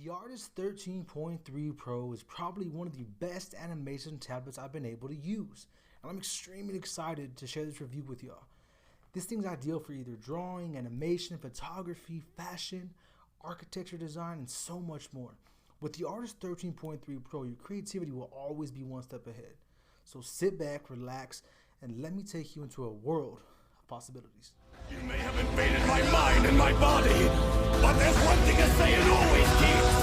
The Artist 13.3 Pro is probably one of the best animation tablets I've been able to use, and I'm extremely excited to share this review with y'all. This thing's ideal for either drawing, animation, photography, fashion, architecture design, and so much more. With the Artist 13.3 Pro, your creativity will always be one step ahead. So sit back, relax, and let me take you into a world of possibilities. You may have invaded my mind and my body, but there's one thing a Saiyan always keeps.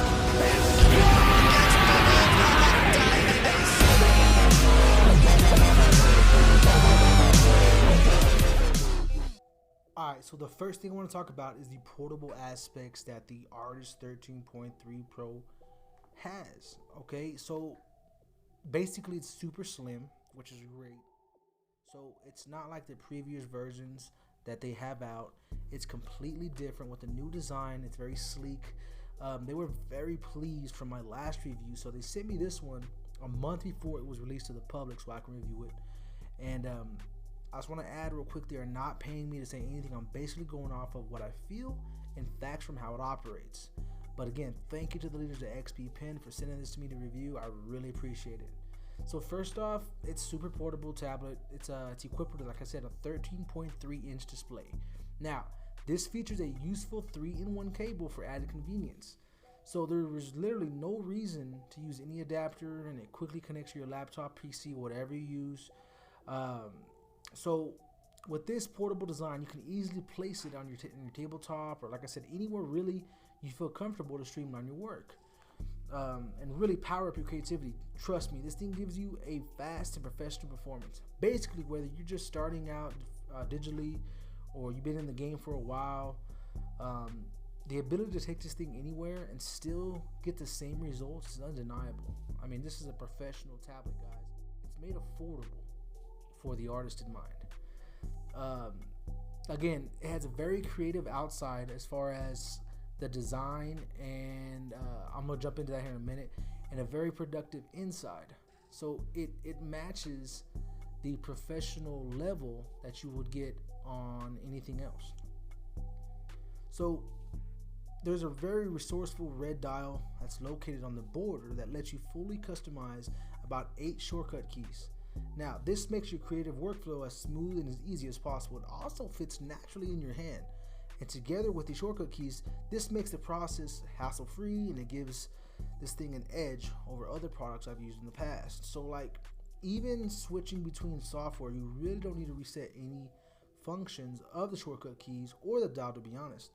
Alright, so the first thing I want to talk about is the portable aspects that the Artist 13.3 Pro has. Okay, so basically it's super slim, which is great. So it's not like the previous versions that they have out. It's completely different with the new design. It's very sleek. They were very pleased from my last review, so they sent me this one a month before it was released to the public so I can review it. And I just want to add real quick, they are not paying me to say anything. I'm basically going off of what I feel and facts from how it operates. But again, thank you to the leaders at XP Pen for sending this to me to review. I really appreciate it. So first off, it's super portable tablet. It's equipped with, like I said, a 13.3-inch display. Now, this features a useful 3-in-1 cable for added convenience. So there was literally no reason to use any adapter, and it quickly connects to your laptop, PC, whatever you use. So with this portable design, you can easily place it on your tabletop, or like I said, anywhere really you feel comfortable to streamline your work. And really power up your creativity. Trust me, this thing gives you a fast and professional performance. Basically, whether you're just starting out digitally or you've been in the game for a while, the ability to take this thing anywhere and still get the same results is undeniable. I mean, this is a professional tablet, guys. It's made affordable for the artist in mind. Again, it has a very creative outside as far as the design, and I'm gonna jump into that here in a minute, and a very productive inside. So it matches the professional level that you would get on anything else. So there's a very resourceful red dial that's located on the border that lets you fully customize about 8 shortcut keys. Now, this makes your creative workflow as smooth and as easy as possible. It also fits naturally in your hand. And together with the shortcut keys, this makes the process hassle-free, and it gives this thing an edge over other products I've used in the past. So like, even switching between software, you really don't need to reset any functions of the shortcut keys or the dial, to be honest.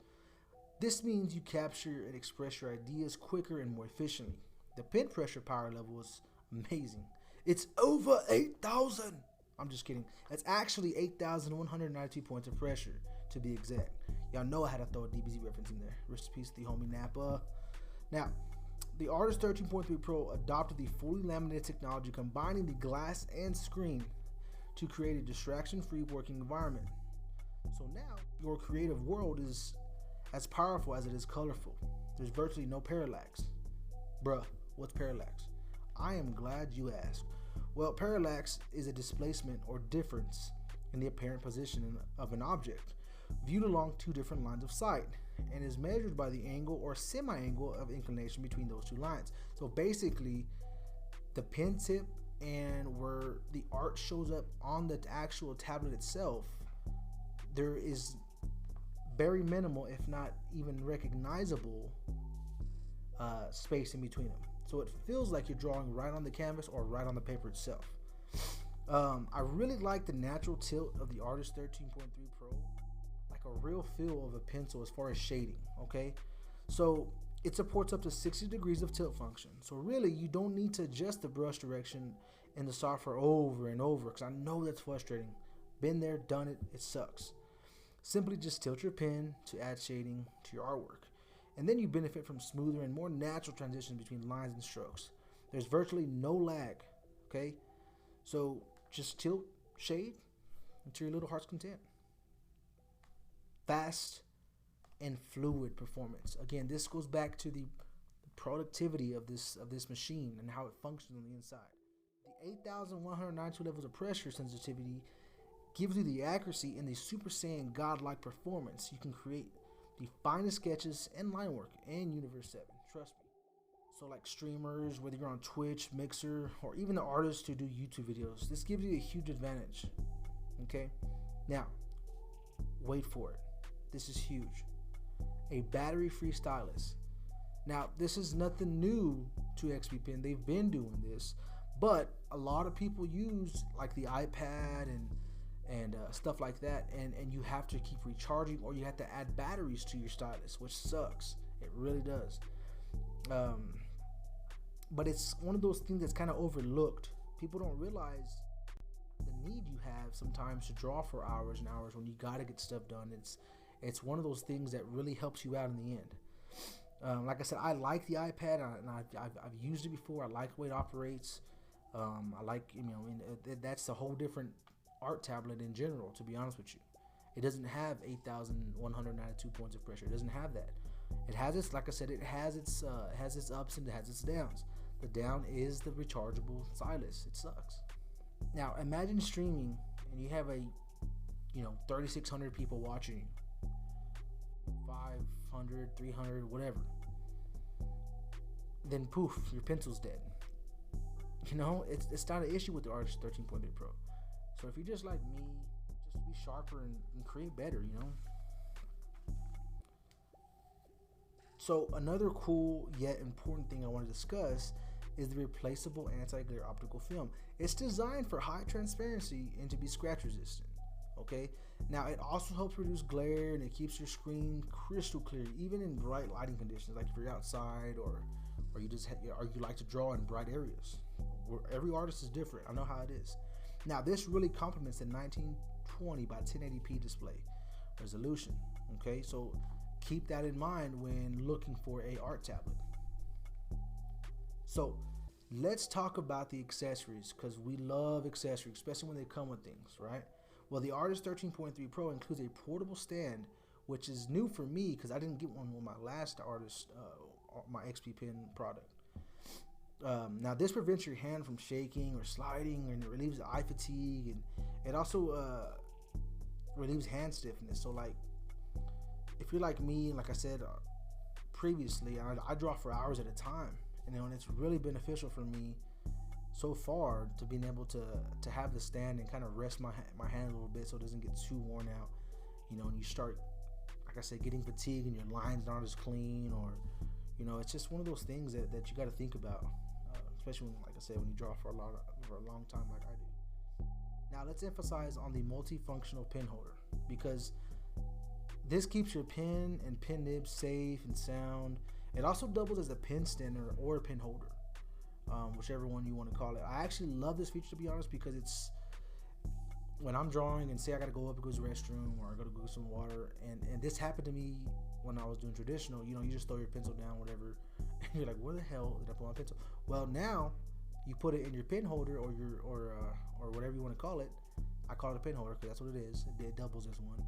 This means you capture and express your ideas quicker and more efficiently. The pen pressure power level is amazing. It's over 8,000. I'm just kidding. It's actually 8,192 points of pressure, to be exact. Y'all know I had to throw a DBZ reference in there. Rest in peace to the homie Nappa. Now, the Artist 13.3 Pro adopted the fully laminated technology, combining the glass and screen to create a distraction-free working environment. So now, your creative world is as powerful as it is colorful. There's virtually no parallax. Bruh, what's parallax? I am glad you asked. Well, parallax is a displacement or difference in the apparent position of an object viewed along 2 different lines of sight, and is measured by the angle or semi-angle of inclination between those 2 lines. So basically, the pen tip and where the art shows up on the actual tablet itself, there is very minimal, if not even recognizable, space in between them. So it feels like you're drawing right on the canvas or right on the paper itself. I really like the natural tilt of the Artist 13.3 Pro, like a real feel of a pencil as far as shading, okay? So it supports up to 60 degrees of tilt function. So really, you don't need to adjust the brush direction in the software over and over, because I know that's frustrating. Been there, done it, it sucks. Simply just tilt your pen to add shading to your artwork, and then you benefit from smoother and more natural transitions between lines and strokes. There's virtually no lag, okay? So just tilt, shade, until your little heart's content. Fast and fluid performance. Again, this goes back to the productivity of this machine and how it functions on the inside. The 8,192 levels of pressure sensitivity gives you the accuracy and the Super Saiyan godlike performance. You can create the finest sketches and line work in Universe 7. Trust me. So like streamers, whether you're on Twitch, Mixer, or even the artists who do YouTube videos, this gives you a huge advantage. Okay, now wait for it. This is huge. A battery-free stylus. Now this is nothing new to XP Pen. They've been doing this, but a lot of people use like the iPad and stuff like that, and you have to keep recharging, or you have to add batteries to your stylus, which sucks. It really does. But it's one of those things that's kind of overlooked. People don't realize the need you have sometimes to draw for hours and hours when you got to get stuff done. It's one of those things that really helps you out in the end. Like I said, I like the iPad, and I've used it before. I like the way it operates. I like, that's a whole different art tablet in general, to be honest with you. It doesn't have 8,192 points of pressure. It doesn't have that. It has its, like I said, it has its ups and it has its downs. The down is the rechargeable stylus. It sucks. Now imagine streaming and you have 3,600 people watching you, 500, 300, whatever. Then poof, your pencil's dead. It's not an issue with the Artist 13.3 Pro. So if you're just like me, just be sharper and create better, So another cool yet important thing I want to discuss is the replaceable anti-glare optical film. It's designed for high transparency and to be scratch resistant. Okay, now it also helps reduce glare and it keeps your screen crystal clear, even in bright lighting conditions, like if you're outside or you like to draw in bright areas. Every artist is different. I know how it is. Now this really complements the 1920 by 1080p display resolution. Okay, so keep that in mind when looking for a art tablet. So let's talk about the accessories, because we love accessories, especially when they come with things, right? Well, the Artist 13.3 Pro includes a portable stand, which is new for me because I didn't get one with my last Artist, my XP Pen product. Now this prevents your hand from shaking or sliding, and it relieves eye fatigue, and it also relieves hand stiffness. So like, if you're like me, like I said previously, I draw for hours at a time, and it's really beneficial for me so far to being able to have the stand and kind of rest my hand a little bit so it doesn't get too worn out, and you start, like I said, getting fatigued and your lines aren't as clean, or it's just one of those things that you got to think about, especially when, like I said, when you draw for a long time like I do. Now let's emphasize on the multifunctional pen holder, because this keeps your pen and pen nib safe and sound. It also doubles as a pen stand or a pen holder, whichever one you want to call it. I actually love this feature, to be honest, because it's when I'm drawing and say I got to go up and go to the restroom, or I got to go get some water, and this happened to me when I was doing traditional. You just throw your pencil down, whatever, and you're like, where the hell did I put my pencil? Well, now you put it in your pen holder or whatever you want to call it. I call it a pen holder because that's what it is. It doubles as one.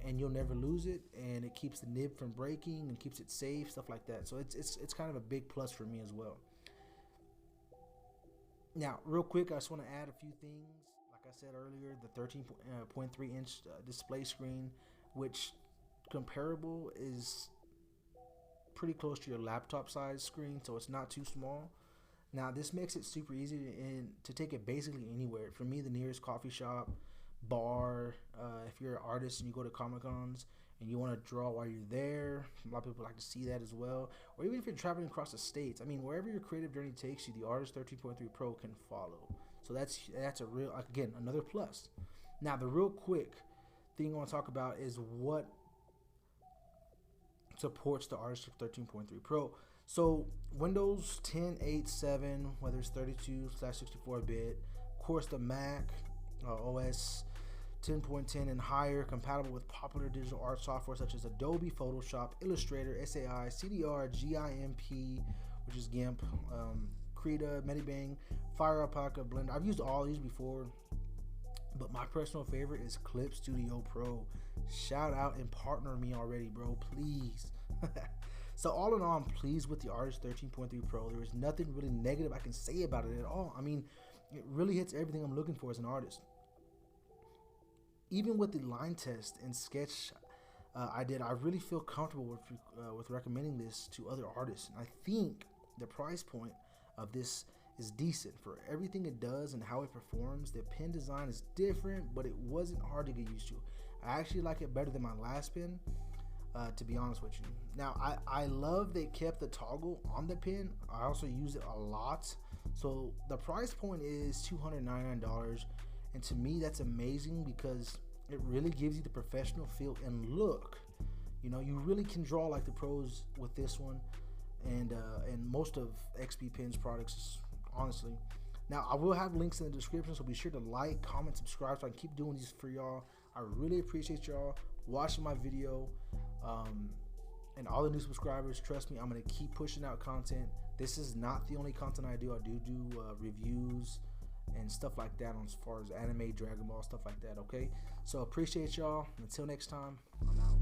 And you'll never lose it, and it keeps the nib from breaking and keeps it safe, stuff like that. So it's kind of a big plus for me as well. Now, real quick, I just want to add a few things. Like I said earlier, the 13.3 inch display screen, which comparable is pretty close to your laptop size screen, so it's not too small. Now, this makes it super easy to take it basically anywhere. For me, the nearest coffee shop, bar, if you're an artist and you go to Comic-Cons and you want to draw while you're there, a lot of people like to see that as well. Or even if you're traveling across the states, wherever your creative journey takes you, the Artist 13.3 Pro can follow. So that's a real, again, another plus. Now the real quick thing I want to talk about is what supports the Artist 13.3 Pro. So Windows 10, 8, 7, whether it's 32/64-bit, of course the Mac OS 10.10 and higher, compatible with popular digital art software such as Adobe Photoshop, Illustrator, SAI, CDR, GIMP, which is GIMP, Krita, Medibang, Fire Alpaca, Blender. I've used all these before, but my personal favorite is Clip Studio Pro. Shout out and partner me already, bro, please. So all in all, I'm pleased with the Artist 13.3 Pro. There is nothing really negative I can say about it at all. It really hits everything I'm looking for as an artist. Even with the line test and sketch I really feel comfortable with recommending this to other artists. And I think The price point of this is decent for everything it does and how it performs. The pin design is different, but it wasn't hard to get used to. I actually like it better than my last pin, to be honest with you. Now, I love they kept the toggle on the pin. I also use it a lot. So the price point is $299, and to me that's amazing because it really gives you the professional feel and look. You know, you really can draw like the pros with this one, and most of XP Pins products, honestly. Now, I will have links in the description, so be sure to like, comment, subscribe, so I can keep doing these for y'all. I really appreciate y'all watching my video, and all the new subscribers. Trust me, I'm gonna keep pushing out content. This is not the only content I do. I do reviews and stuff like that, on as far as anime, Dragon Ball, stuff like that. Okay, so appreciate y'all. Until next time, I'm out.